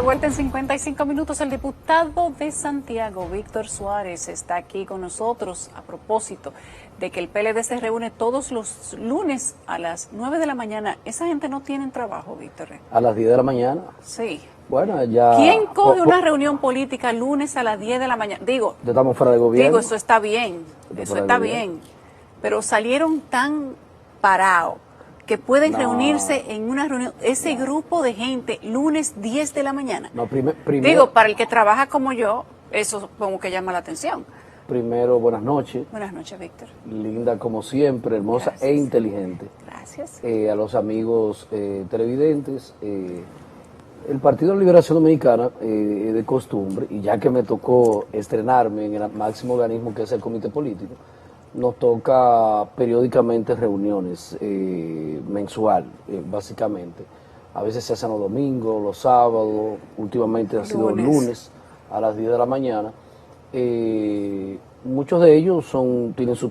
vuelta en 55 minutos. El diputado de Santiago, Víctor Suárez, está aquí con nosotros a propósito de que el PLD se reúne todos los lunes a las 9 de la mañana. Esa gente no tiene trabajo, Víctor. ¿A las 10 de la mañana? Sí. Bueno, ya... ¿Quién coge una reunión política lunes a las 10 de la mañana? Digo, ya estamos fuera de gobierno. Digo, eso está bien, eso está bien. Pero salieron tan parados que pueden reunirse en una reunión, ese grupo de gente, lunes 10 de la mañana. No, primero, digo, para el que trabaja como yo, eso como que llama la atención. Primero, buenas noches. Buenas noches, Víctor. Linda como siempre, hermosa. Gracias. E inteligente. Gracias. A los amigos televidentes, el Partido de la Liberación Dominicana, de costumbre, y ya que me tocó estrenarme en el máximo organismo que es el Comité Político, nos toca periódicamente reuniones mensual, básicamente. A veces se hacen los domingos, los sábados, últimamente ha sido lunes a las 10 de la mañana. Muchos de ellos tienen su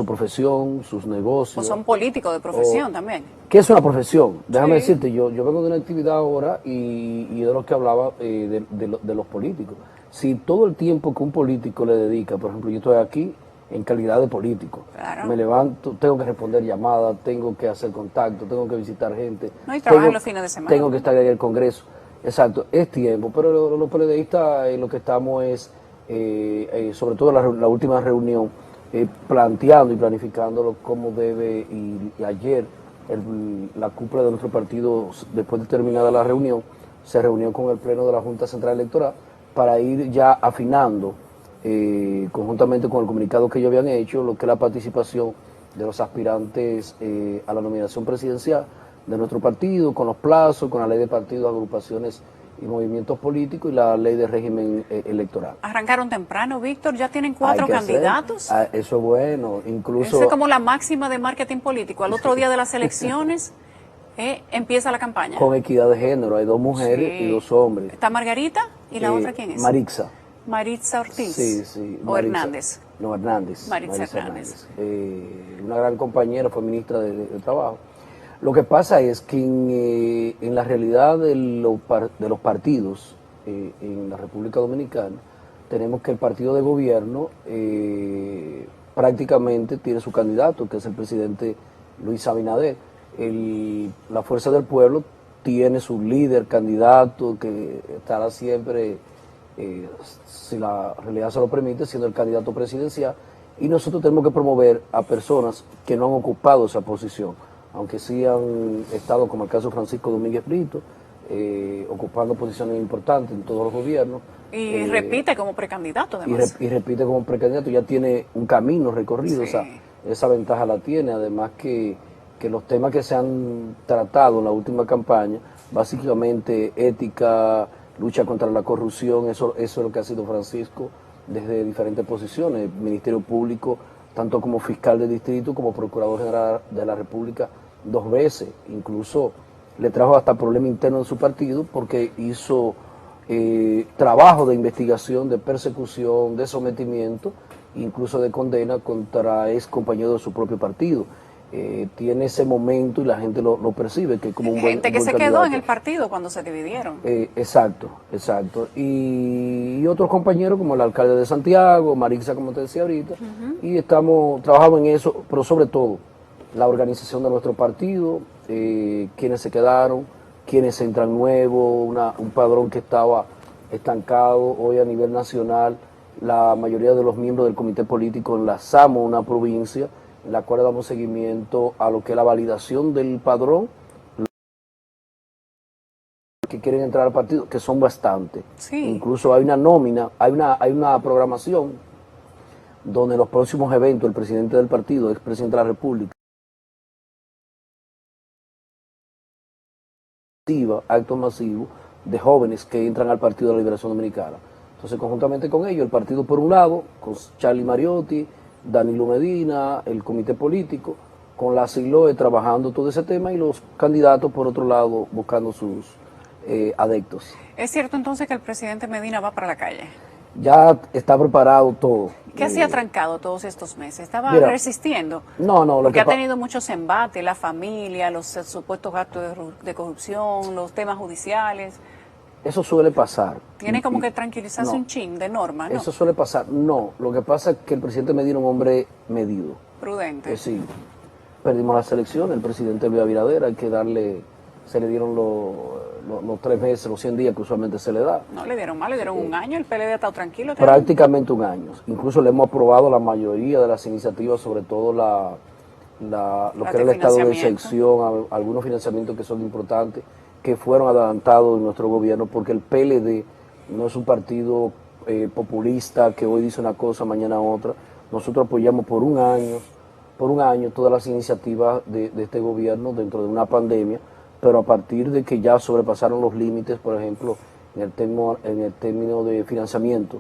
profesión, sus negocios. O son políticos de profesión también. ¿Qué es una profesión? Déjame decirte, yo vengo de una actividad ahora y de lo que hablaba de los políticos. Si todo el tiempo que un político le dedica, por ejemplo, yo estoy aquí en calidad de político. Claro. Me levanto, tengo que responder llamadas, tengo que hacer contacto, tengo que visitar gente. No, y trabajar los fines de semana. Tengo que estar ahí en el Congreso. Exacto, es tiempo, pero los PLDistas lo que estamos es, sobre todo la última reunión, planteando y planificando cómo debe, y ayer la cúpula de nuestro partido, después de terminada la reunión, se reunió con el Pleno de la Junta Central Electoral para ir ya afinando, conjuntamente con el comunicado que ellos habían hecho, lo que es la participación de los aspirantes a la nominación presidencial de nuestro partido, con los plazos, con la ley de partidos, agrupaciones y movimientos políticos y la ley de régimen electoral. Arrancaron temprano, Víctor, ya tienen 4 candidatos. Eso es bueno, incluso... Eso es como la máxima de marketing político. Al otro día de las elecciones empieza la campaña. Con equidad de género, hay 2 mujeres y 2 hombres. ¿Está Margarita? ¿Y la otra quién es? Maritza Ortiz. Sí. ¿O Hernández? No, Hernández. Maritza Hernández. Una gran compañera, fue ministra de Trabajo. Lo que pasa es que en la realidad de los partidos en la República Dominicana, tenemos que el partido de gobierno prácticamente tiene su candidato, que es el presidente Luis Abinader. La Fuerza del Pueblo tiene su líder, candidato, que estará siempre, si la realidad se lo permite, siendo el candidato presidencial, y nosotros tenemos que promover a personas que no han ocupado esa posición, aunque sí han estado, como el caso de Francisco Domínguez Brito, ocupando posiciones importantes en todos los gobiernos. Y repite como precandidato, además. Y repite como precandidato, ya tiene un camino recorrido, sí. O sea, esa ventaja la tiene, además que los temas que se han tratado en la última campaña, básicamente ética, lucha contra la corrupción, eso es lo que ha sido Francisco desde diferentes posiciones, Ministerio Público, tanto como fiscal de distrito como procurador general de la República 2 veces, incluso le trajo hasta problemas internos en su partido porque hizo trabajo de investigación, de persecución, de sometimiento, incluso de condena contra ex compañeros de su propio partido. Tiene ese momento y la gente lo percibe que como un buen gente que se quedó en el partido cuando se dividieron. Exacto. Y otros compañeros como el alcalde de Santiago, Maritza, como te decía ahorita, y trabajamos en eso, pero sobre todo la organización de nuestro partido, quienes se quedaron, quienes entran nuevos, un padrón que estaba estancado. Hoy a nivel nacional, la mayoría de los miembros del comité político enlazamos una provincia en la cual damos seguimiento a lo que es la validación del padrón, que quieren entrar al partido, que son bastantes. Sí. Incluso hay una nómina, hay una programación donde en los próximos eventos el presidente del partido, expresidente de la República, actos masivos de jóvenes que entran al Partido de la Liberación Dominicana. Entonces, conjuntamente con ellos, el partido por un lado, con Charlie Mariotti, Danilo Medina, el comité político, con la SILOE trabajando todo ese tema y los candidatos por otro lado buscando sus adeptos. ¿Es cierto entonces que el presidente Medina va para la calle? Ya está preparado todo. ¿Qué hacía trancado todos estos meses? ¿Estaba resistiendo? No. Porque ha tenido muchos embates, la familia, los supuestos actos de corrupción, los temas judiciales. Eso suele pasar. Tiene como que tranquilizarse no, un chin de norma, ¿no? Eso suele pasar. No, lo que pasa es que el presidente Medina es un hombre medido. Prudente. Sí, perdimos las elecciones, el presidente Luis Abinader, hay que darle, se le dieron los 3 meses, los 100 días que usualmente se le da. No le dieron mal, le dieron un año, el PLD ha estado tranquilo. Prácticamente un año. Incluso le hemos aprobado la mayoría de las iniciativas, sobre todo lo que era el estado de excepción, algunos financiamientos que son importantes, que fueron adelantados en nuestro gobierno, porque el PLD no es un partido populista que hoy dice una cosa, mañana otra. Nosotros apoyamos por un año todas las iniciativas de este gobierno dentro de una pandemia, pero a partir de que ya sobrepasaron los límites, por ejemplo, en el término de financiamiento,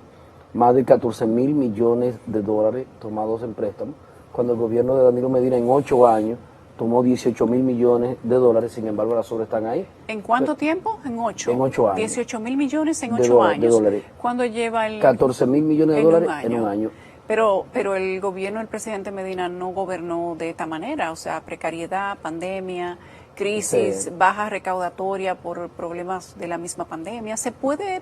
más de 14.000 millones de dólares tomados en préstamo, cuando el gobierno de Danilo Medina en 8 años tomó 18.000 millones de dólares, sin embargo las obras están ahí. ¿En cuánto tiempo? En 8. En 8 años. 18.000 millones en 8 años. De dólares. ¿Cuándo lleva el...? 14.000 millones de dólares en un año. Pero el gobierno del presidente Medina no gobernó de esta manera, o sea, precariedad, pandemia, crisis, baja recaudatoria por problemas de la misma pandemia. ¿Se puede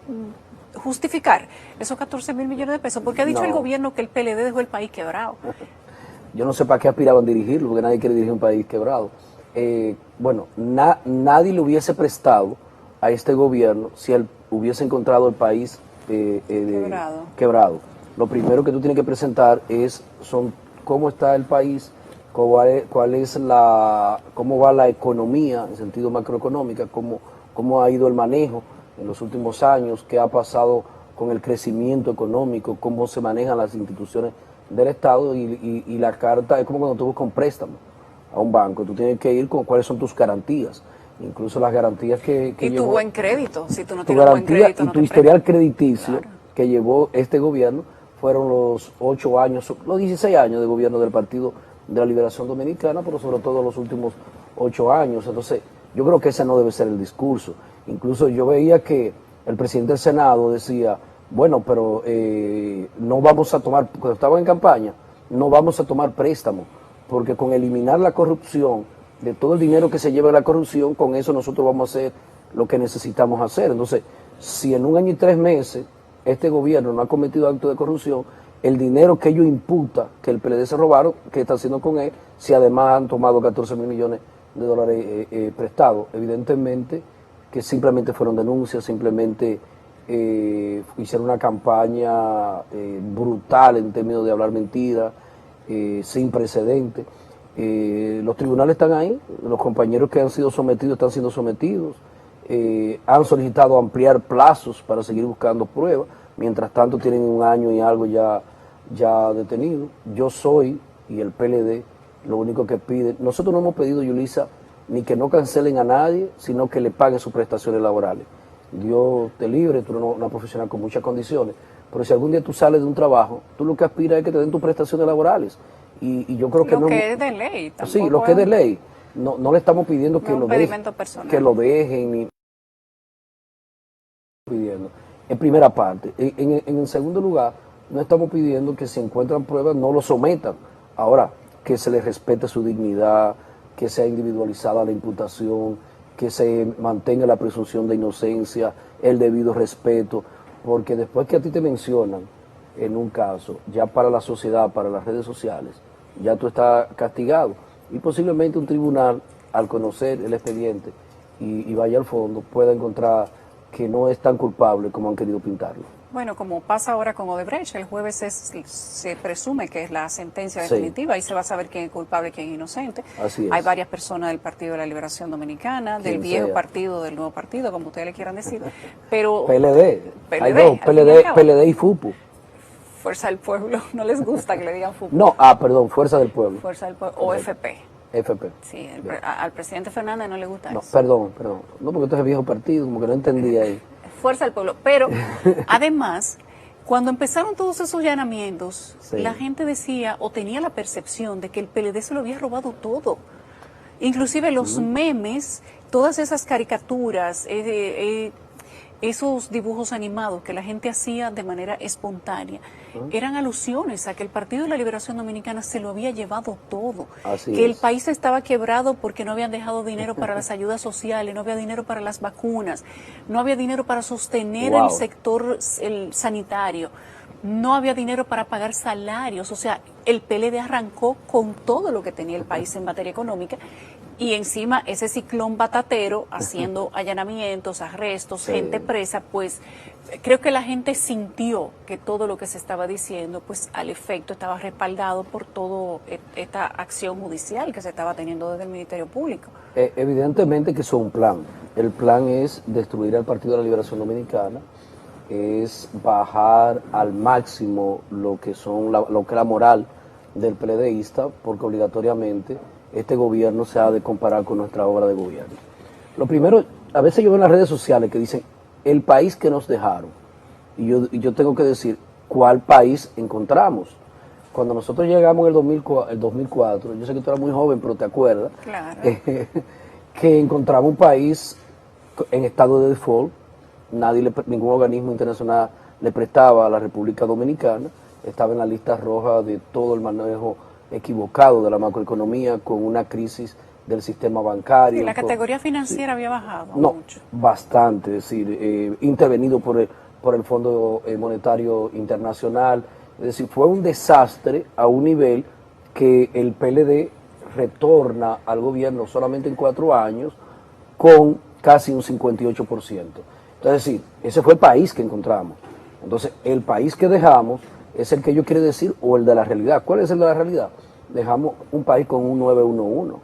justificar esos 14.000 millones de pesos? Porque ha dicho el gobierno que el PLD dejó el país quebrado. Yo no sé para qué aspiraban a dirigirlo, porque nadie quiere dirigir un país quebrado. Bueno, nadie le hubiese prestado a este gobierno si él hubiese encontrado el país quebrado. Lo primero que tú tienes que presentar son cómo está el país, cómo va la economía en sentido macroeconómico, cómo ha ido el manejo en los últimos años, qué ha pasado con el crecimiento económico, cómo se manejan las instituciones del Estado y la carta es como cuando tú buscas un préstamo a un banco, tú tienes que ir con cuáles son tus garantías, incluso las garantías que y llevó, tu buen crédito, si tú no tu tienes buen garantía crédito, y no tu te historial crediticio, claro, que llevó este gobierno fueron los 8 años, los 16 años de gobierno del Partido de la Liberación Dominicana, pero sobre todo los últimos 8 años. Entonces, yo creo que ese no debe ser el discurso. Incluso yo veía que el presidente del Senado decía, bueno, pero no vamos a tomar, cuando estaba en campaña, no vamos a tomar préstamo, porque con eliminar la corrupción, de todo el dinero que se lleva en la corrupción, con eso nosotros vamos a hacer lo que necesitamos hacer. Entonces, si en 1 año y 3 meses este gobierno no ha cometido actos de corrupción, el dinero que ellos imputan, que el PLD se robaron, ¿qué está haciendo con él? Si además han tomado 14.000 millones de dólares prestados. Evidentemente que simplemente fueron denuncias, simplemente hicieron una campaña brutal en términos de hablar mentiras, sin precedentes. Los tribunales están ahí, los compañeros que han sido sometidos están siendo sometidos. Han solicitado ampliar plazos para seguir buscando pruebas, mientras tanto tienen 1 año y algo ya detenido. Yo soy, y el PLD, lo único que pide, nosotros no hemos pedido, Yulisa, ni que no cancelen a nadie, sino que le paguen sus prestaciones laborales. Dios te libre, tú eres una profesional con muchas condiciones, pero si algún día tú sales de un trabajo, tú lo que aspiras es que te den tus prestaciones laborales. Y yo creo que lo que es de ley. Sí, lo que es de ley. No le estamos pidiendo que lo dejen, ni pidiendo. En primera parte. En segundo lugar, no estamos pidiendo que si encuentran pruebas no lo sometan. Ahora, que se les respete su dignidad, que sea individualizada la imputación, que se mantenga la presunción de inocencia, el debido respeto, porque después que a ti te mencionan en un caso, ya para la sociedad, para las redes sociales, ya tú estás castigado. Y posiblemente un tribunal, al conocer el expediente y vaya al fondo, pueda encontrar que no es tan culpable como han querido pintarlo. Bueno, como pasa ahora con Odebrecht, el jueves se presume que es la sentencia definitiva y se va a saber quién es culpable y quién es inocente. Así es. Hay varias personas del Partido de la Liberación Dominicana, del viejo partido, del nuevo partido, como ustedes le quieran decir, pero... PLD. Hay dos, PLD y FUPU. Fuerza del Pueblo, no les gusta que le digan FUPU. No, perdón, Fuerza del Pueblo. Fuerza del Pueblo, o FP. FP. Sí, al presidente Fernández no le gusta eso. Perdón. No, porque esto es el viejo partido, como que no entendía ahí. Fuerza del Pueblo. Pero, además, cuando empezaron todos esos allanamientos, la gente decía o tenía la percepción de que el PLD se lo había robado todo. Inclusive los memes, todas esas caricaturas, esos dibujos animados que la gente hacía de manera espontánea eran alusiones a que el Partido de la Liberación Dominicana se lo había llevado todo, Así que el es. país estaba quebrado porque no habían dejado dinero para las ayudas sociales, no había dinero para las vacunas, no había dinero para sostener el Wow. sector sanitario, no había dinero para pagar salarios. O sea, el PLD arrancó con todo lo que tenía el país en materia económica, y encima ese ciclón batatero haciendo allanamientos, arrestos, Sí. gente presa. Pues creo que la gente sintió que todo lo que se estaba diciendo, pues al efecto estaba respaldado por toda esta acción judicial que se estaba teniendo desde el Ministerio Público. Evidentemente que eso es un plan. El plan es destruir al Partido de la Liberación Dominicana, es bajar al máximo lo que es la moral del PLDista, porque obligatoriamente este gobierno se ha de comparar con nuestra obra de gobierno. Lo primero, a veces yo veo en las redes sociales que dicen el país que nos dejaron, y yo tengo que decir cuál país encontramos. Cuando nosotros llegamos en el 2004, yo sé que tú eras muy joven, pero te acuerdas, Claro. Que encontramos un país en estado de default. Ningún organismo internacional le prestaba a la República Dominicana, estaba en la lista roja de todo el manejo equivocado de la macroeconomía, con una crisis del sistema bancario. Sí, la categoría financiera sí, había bajado no, mucho. bastante, es decir, intervenido por el Fondo Monetario Internacional. Es decir, fue un desastre a un nivel que el PLD retorna al gobierno solamente en 4 años con casi un 58%. Es decir, ese fue el país que encontramos. Entonces, el país que dejamos es el que yo quiero decir, o el de la realidad. ¿Cuál es el de la realidad? Dejamos un país con un 911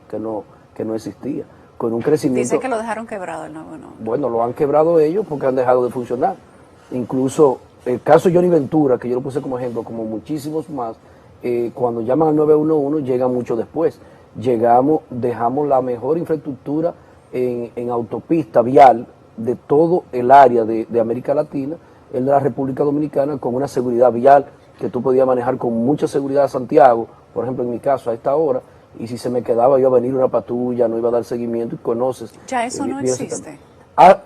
que no existía, con un crecimiento. Dice que lo dejaron quebrado el nuevo, ¿no? Bueno, lo han quebrado ellos porque han dejado de funcionar. Incluso el caso de Johnny Ventura, que yo lo puse como ejemplo, como muchísimos más, cuando llaman al 911 llegan mucho después. Dejamos la mejor infraestructura en autopista vial de todo el área de América Latina, el de la República Dominicana, con una seguridad vial que tú podías manejar con mucha seguridad a Santiago, por ejemplo en mi caso a esta hora, y si se me quedaba iba a venir una patrulla, no iba a dar seguimiento, y conoces. Ya eso no existe.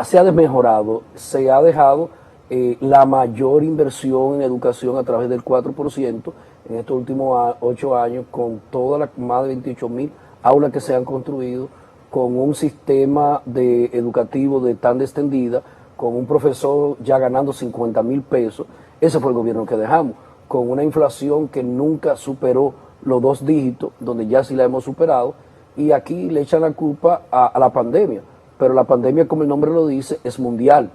Se ha desmejorado, se ha dejado la mayor inversión en educación a través del 4% en estos últimos 8 años, con todas las más de 28,000 aulas que se han construido, con un sistema educativo de tan extendida, con un profesor ya ganando 50,000 pesos. Ese fue el gobierno que dejamos, con una inflación que nunca superó los 2 dígitos, donde ya sí la hemos superado, y aquí le echan la culpa a la pandemia, pero la pandemia, como el nombre lo dice, es mundial,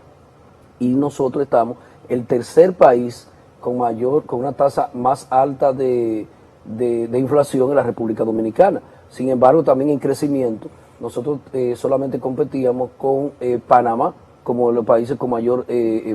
y nosotros estamos el tercer país con una tasa más alta de inflación en la República Dominicana. Sin embargo, también en crecimiento, nosotros solamente competíamos con Panamá como los países con mayor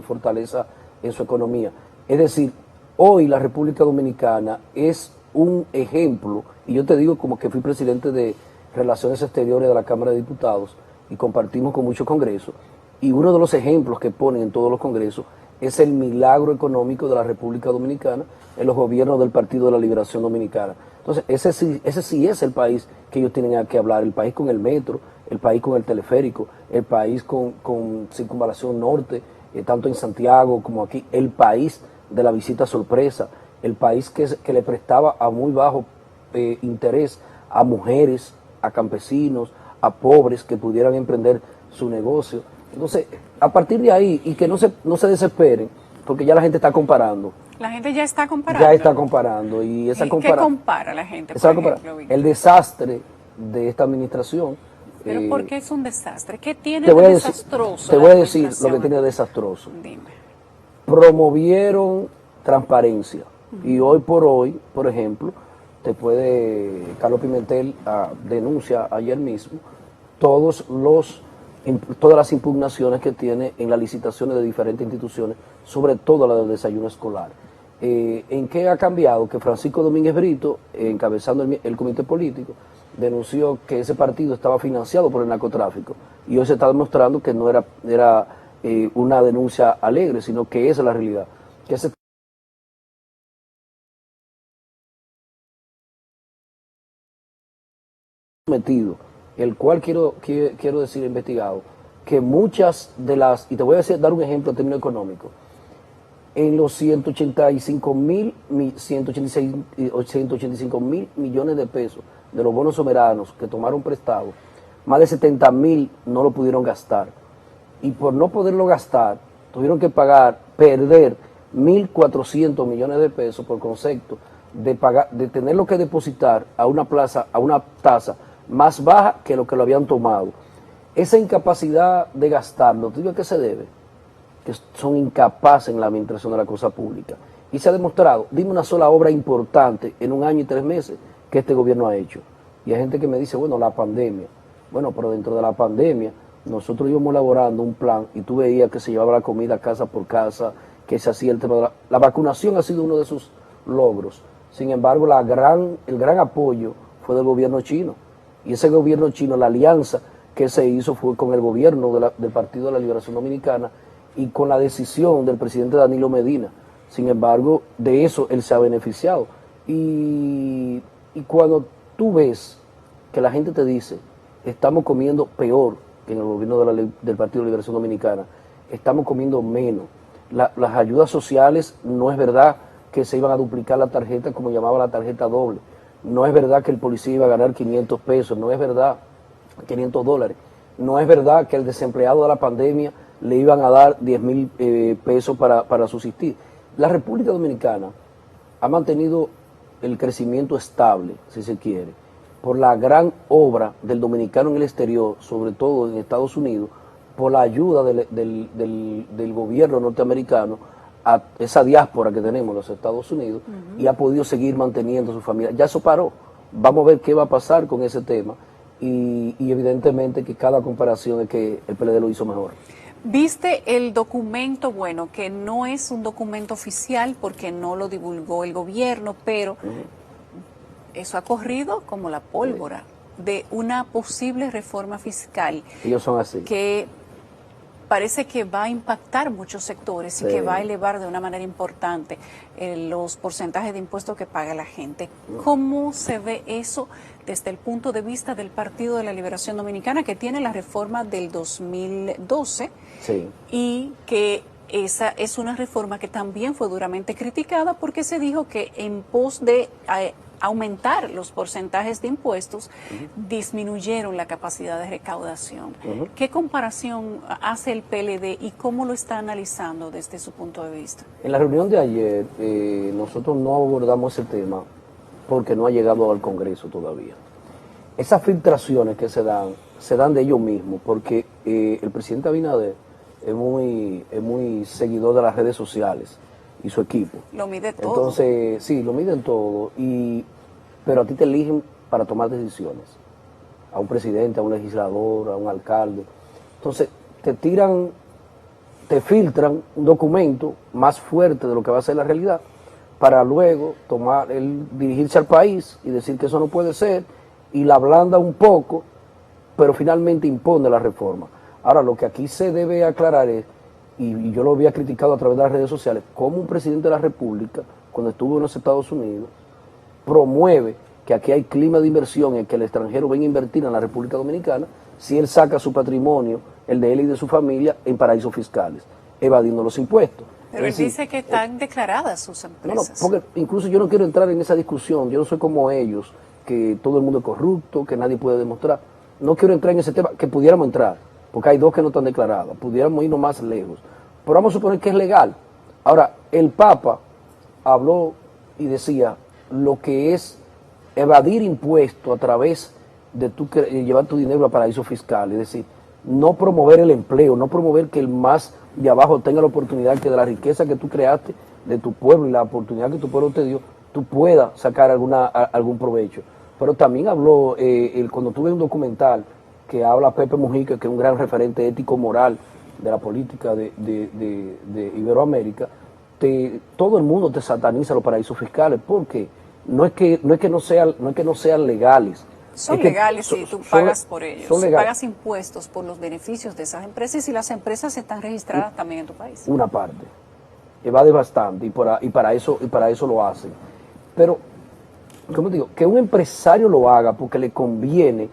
fortaleza en su economía. Es decir, hoy la República Dominicana es un ejemplo, y yo te digo como que fui presidente de Relaciones Exteriores de la Cámara de Diputados y compartimos con muchos congresos, y uno de los ejemplos que ponen en todos los congresos es el milagro económico de la República Dominicana en los gobiernos del Partido de la Liberación Dominicana. Entonces, ese sí es el país que ellos tienen que hablar, el país con el metro, el país con el teleférico, el país con circunvalación norte, tanto en Santiago como aquí, el país de la visita sorpresa, el país que le prestaba a muy bajo interés a mujeres, a campesinos, a pobres que pudieran emprender su negocio. Entonces, a partir de ahí, y que no se desesperen, porque ya la gente está comparando. La gente ya está comparando. Ya está comparando. Y esa ¿Qué compara la gente, por ejemplo, Víctor? El desastre de esta administración. ¿Pero por qué es un desastre? ¿Qué tiene de desastroso? Te voy a decir lo que tiene de desastroso. Dime. Promovieron transparencia. Y hoy por hoy, por ejemplo, Carlos Pimentel denuncia ayer mismo todas las impugnaciones que tiene en las licitaciones de diferentes instituciones, sobre todo la del desayuno escolar. ¿En qué ha cambiado? Que Francisco Domínguez Brito, encabezando el comité político, denunció que ese partido estaba financiado por el narcotráfico, y hoy se está demostrando que no era una denuncia alegre, sino que esa es la realidad. Que ese metido, el cual quiero decir investigado, que muchas de las, y te voy a dar un ejemplo en términos económicos, en los 185 mil millones de pesos de los bonos soberanos que tomaron prestados, más de 70.000 no lo pudieron gastar. Y por no poderlo gastar, tuvieron que perder 1.400 millones de pesos por concepto de tenerlo que depositar a una tasa más baja que lo que lo habían tomado. Esa incapacidad de gastarlo, ¿tú sabes a qué se debe? Que son incapaces en la administración de la cosa pública. Y se ha demostrado, dime una sola obra importante en 1 año y 3 meses que este gobierno ha hecho. Y hay gente que me dice, bueno, la pandemia. Bueno, pero dentro de la pandemia, nosotros íbamos elaborando un plan y tú veías que se llevaba la comida casa por casa, que se hacía el tema de la vacunación ha sido uno de sus logros. Sin embargo, el gran apoyo fue del gobierno chino. Y ese gobierno chino, la alianza que se hizo fue con el gobierno del Partido de la Liberación Dominicana y con la decisión del presidente Danilo Medina. Sin embargo, de eso él se ha beneficiado. Y cuando tú ves que la gente te dice, estamos comiendo peor que en el gobierno del Partido de Liberación Dominicana, estamos comiendo menos. Las ayudas sociales, no es verdad que se iban a duplicar la tarjeta como llamaba la tarjeta doble. No es verdad que el policía iba a ganar 500 pesos, no es verdad, 500 dólares. No es verdad que el desempleado de la pandemia le iban a dar 10.000 pesos para subsistir. La República Dominicana ha mantenido el crecimiento estable, si se quiere, por la gran obra del dominicano en el exterior, sobre todo en Estados Unidos, por la ayuda del gobierno norteamericano a esa diáspora que tenemos en los Estados Unidos, y ha podido seguir manteniendo su familia. Ya eso paró. Vamos a ver qué va a pasar con ese tema y evidentemente que cada comparación es que el PLD lo hizo mejor. ¿Viste el documento? Bueno, que no es un documento oficial porque no lo divulgó el gobierno, pero eso ha corrido como la pólvora de una posible reforma fiscal. Ellos son así. Que parece que va a impactar muchos sectores, sí, y que va a elevar de una manera importante los porcentajes de impuestos que paga la gente. ¿Cómo se ve eso desde el punto de vista del Partido de la Liberación Dominicana, que tiene la reforma del 2012 sí, y que esa es una reforma que también fue duramente criticada porque se dijo que en pos de aumentar los porcentajes de impuestos, disminuyeron la capacidad de recaudación? ¿Qué comparación hace el PLD y cómo lo está analizando desde su punto de vista? En la reunión de ayer nosotros no abordamos ese tema porque no ha llegado al Congreso todavía. Esas filtraciones que se dan de ellos mismos, porque el presidente Abinader es muy seguidor de las redes sociales y su equipo. Lo mide todo. Entonces, sí, lo miden todo, pero a ti te eligen para tomar decisiones. A un presidente, a un legislador, a un alcalde. Entonces, te filtran un documento más fuerte de lo que va a ser la realidad, para luego dirigirse al país y decir que eso no puede ser, y la ablanda un poco, pero finalmente impone la reforma. Ahora, lo que aquí se debe aclarar es, y yo lo había criticado a través de las redes sociales, cómo un presidente de la República, cuando estuvo en los Estados Unidos, promueve que aquí hay clima de inversión en que el extranjero venga a invertir en la República Dominicana, si él saca su patrimonio, el de él y de su familia, en paraísos fiscales, evadiendo los impuestos. Pero él dice que están declaradas sus empresas. No, porque incluso yo no quiero entrar en esa discusión, yo no soy como ellos, que todo el mundo es corrupto, que nadie puede demostrar. No quiero entrar en ese tema, que pudiéramos entrar, porque hay 2 que no están declaradas, pudiéramos irnos más lejos. Pero vamos a suponer que es legal. Ahora, el Papa habló y decía lo que es evadir impuestos a través de llevar tu dinero a paraísos fiscales, es decir, no promover el empleo, no promover que el más de abajo tenga la oportunidad que de la riqueza que tú creaste de tu pueblo y la oportunidad que tu pueblo te dio, tú puedas sacar algún provecho. Pero también habló, cuando tuve un documental que habla Pepe Mujica, que es un gran referente ético-moral de la política de Iberoamérica, todo el mundo te sataniza los paraísos fiscales, porque no es que no sean legales. Son legales si tú pagas por ellos, pagas impuestos por los beneficios de esas empresas, y las empresas están registradas también en tu país. Una parte, evade bastante, y para eso lo hacen. Pero, como digo, que un empresario lo haga porque le conviene,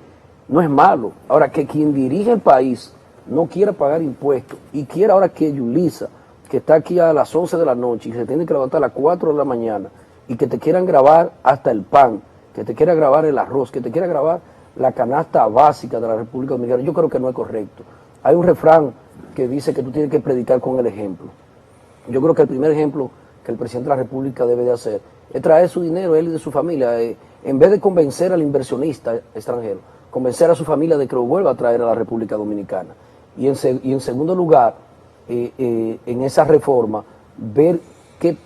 no es malo. Ahora, que quien dirige el país no quiera pagar impuestos y quiera ahora que Yulisa, que está aquí a las 11 de la noche y se tiene que levantar a las 4 de la mañana y que te quieran grabar hasta el pan, que te quiera grabar el arroz, que te quiera grabar la canasta básica de la República Dominicana, yo creo que no es correcto. Hay un refrán que dice que tú tienes que predicar con el ejemplo. Yo creo que el primer ejemplo que el presidente de la República debe de hacer es traer su dinero, él y de su familia, en vez de convencer al inversionista extranjero, convencer a su familia de que lo vuelva a traer a la República Dominicana. Y en segundo lugar, en esa reforma, ver que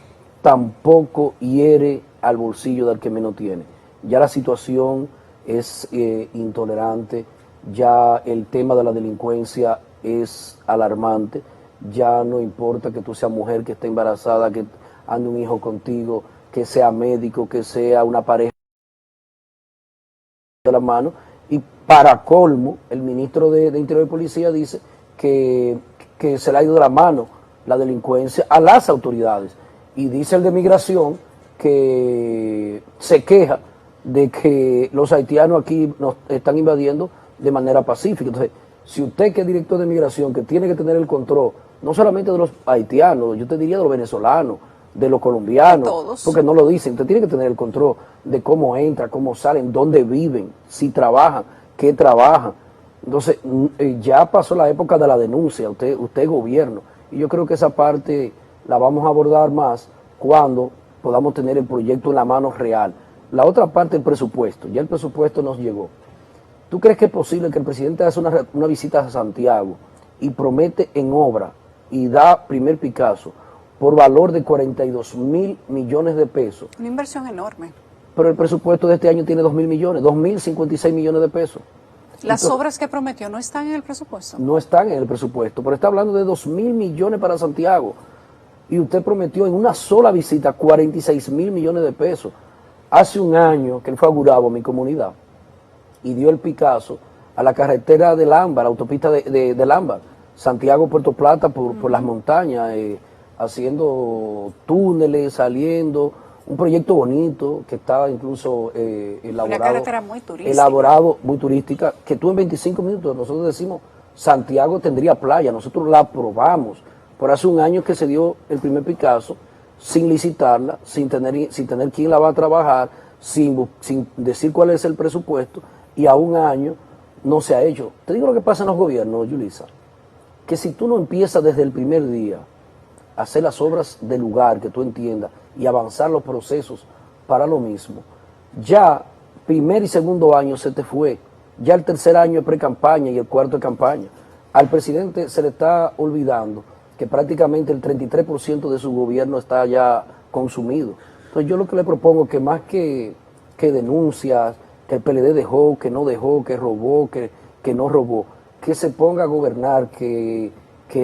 tampoco hiere al bolsillo del que menos tiene. Ya la situación es intolerante, ya el tema de la delincuencia es alarmante, ya no importa que tú seas mujer, que esté embarazada, que ande un hijo contigo, que sea médico, que sea una pareja de la mano. Y para colmo, el ministro de Interior y Policía dice que se le ha ido de la mano la delincuencia a las autoridades. Y dice el de Migración que se queja de que los haitianos aquí nos están invadiendo de manera pacífica. Entonces, si usted que es director de Migración, que tiene que tener el control, no solamente de los haitianos, yo te diría de los venezolanos, de los colombianos, todos, porque no lo dicen, usted tiene que tener el control de cómo entran, cómo salen, dónde viven, si trabajan, qué trabajan. Entonces, ya pasó la época de la denuncia, usted es gobierno, y yo creo que esa parte la vamos a abordar más cuando podamos tener el proyecto en la mano real. La otra parte, el presupuesto, ya el presupuesto nos llegó. ¿Tú crees que es posible que el presidente haga una visita a Santiago y promete en obra y da primer Picasso por valor de 42.000 millones de pesos? una inversión enorme. Pero el presupuesto de este año tiene 2.000 millones, 2.056 millones de pesos. Las Entonces, obras que prometió no están en el presupuesto. no están en el presupuesto, pero está hablando de 2.000 millones para Santiago. Y usted prometió en una sola visita 46.000 millones de pesos. Hace un año que él fue a Gurabo, mi comunidad, y dio el Picasso a la carretera de Lámbar, la autopista de Lámbar, Santiago-Puerto Plata, por las montañas, haciendo túneles, saliendo, un proyecto bonito que estaba incluso elaborado. Una carretera muy turística. Elaborado, muy turística, que tú en 25 minutos, nosotros decimos, Santiago tendría playa, nosotros la aprobamos. Por hace un año que se dio el primer Picasso, sin licitarla, sin tener quién la va a trabajar, sin decir cuál es el presupuesto, y a un año no se ha hecho. Te digo lo que pasa en los gobiernos, Yulisa, que si tú no empiezas desde el primer día a hacer las obras del lugar que tú entiendas y avanzar los procesos para lo mismo, ya primer y segundo año se te fue, ya el tercer año es pre-campaña y el cuarto es campaña. Al presidente se le está olvidando que prácticamente el 33% de su gobierno está ya consumido. Entonces yo lo que le propongo es que más que denuncias, que el PLD dejó, que no dejó, que robó, que no robó, que se ponga a gobernar, que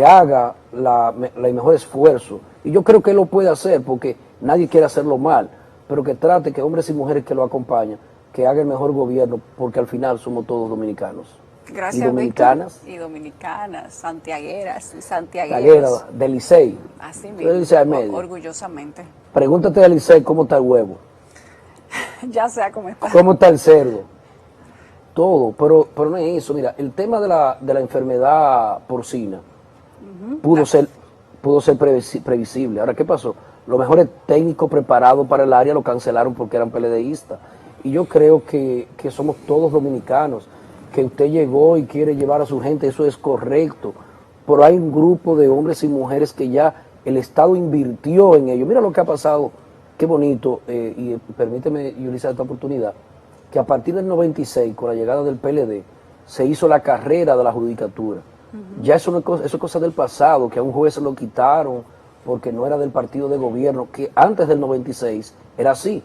haga el mejor esfuerzo. Y yo creo que él lo puede hacer porque nadie quiere hacerlo mal, pero que trate que hombres y mujeres que lo acompañan, que haga el mejor gobierno, porque al final somos todos dominicanos. Gracias, y dominicanas. Víctor. Y dominicanas, santiagueras y santiagueros. Del Licey. Así Del Licey mismo, medio. orgullosamente. Pregúntate del Licey cómo está el huevo, Ya sea como está. cómo está el cerdo. Todo, pero no es eso. Mira, el tema de la enfermedad porcina pudo ser previsible. Ahora, ¿qué pasó? Los mejores técnicos preparados para el área lo cancelaron porque eran PLDistas. Y yo creo que somos todos dominicanos, que usted llegó y quiere llevar a su gente, eso es correcto. Pero hay un grupo de hombres y mujeres que ya el Estado invirtió en ello. Mira lo que ha pasado, qué bonito, y permíteme, Yulisa, esta oportunidad, que a partir del 96, con la llegada del PLD, se hizo la carrera de la judicatura. Ya eso es cosa del pasado, que a un juez se lo quitaron porque no era del partido de gobierno, que antes del 96 era así.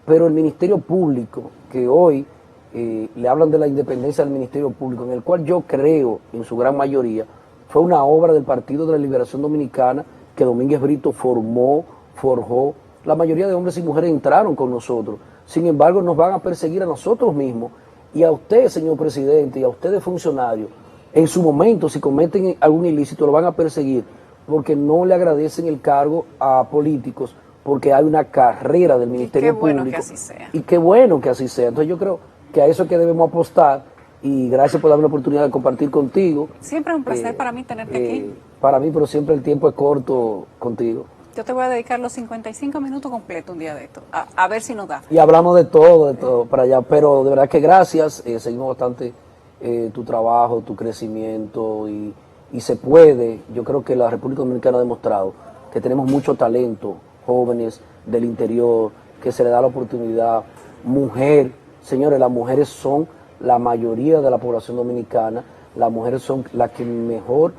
Pero el Ministerio Público, que hoy le hablan de la independencia del Ministerio Público, en el cual yo creo, en su gran mayoría, fue una obra del Partido de la Liberación Dominicana que Domínguez Brito forjó. La mayoría de hombres y mujeres entraron con nosotros. Sin embargo, nos van a perseguir a nosotros mismos y a usted, señor presidente, y a ustedes funcionarios. En su momento, si cometen algún ilícito, lo van a perseguir porque no le agradecen el cargo a políticos, porque hay una carrera del Ministerio Público. Qué bueno que así sea. Y qué bueno que así sea. Entonces yo creo que a eso es que debemos apostar y gracias por darme la oportunidad de compartir contigo. Siempre es un placer para mí tenerte aquí. Para mí, pero siempre el tiempo es corto contigo. Yo te voy a dedicar los 55 minutos completos un día de esto, a ver si nos da. Y hablamos de todo para allá, pero de verdad que gracias, seguimos bastante tu trabajo, tu crecimiento y se puede. Yo creo que la República Dominicana ha demostrado que tenemos mucho talento, jóvenes del interior, que se le da la oportunidad. Mujer, señores, las mujeres son la mayoría de la población dominicana, las mujeres son las que mejor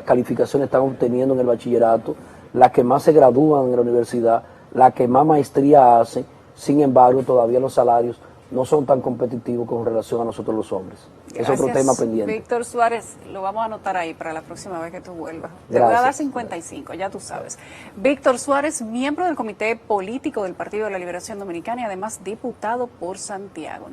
calificaciones están obteniendo en el bachillerato, las que más se gradúan en la universidad, las que más maestría hacen. Sin embargo, todavía los salarios no son tan competitivos con relación a nosotros los hombres. Gracias, es otro tema pendiente. Víctor Suárez, lo vamos a anotar ahí para la próxima vez que tú vuelvas. Te Gracias. voy a dar 55, ya tú sabes. Víctor Suárez, miembro del Comité Político del Partido de la Liberación Dominicana y además diputado por Santiago.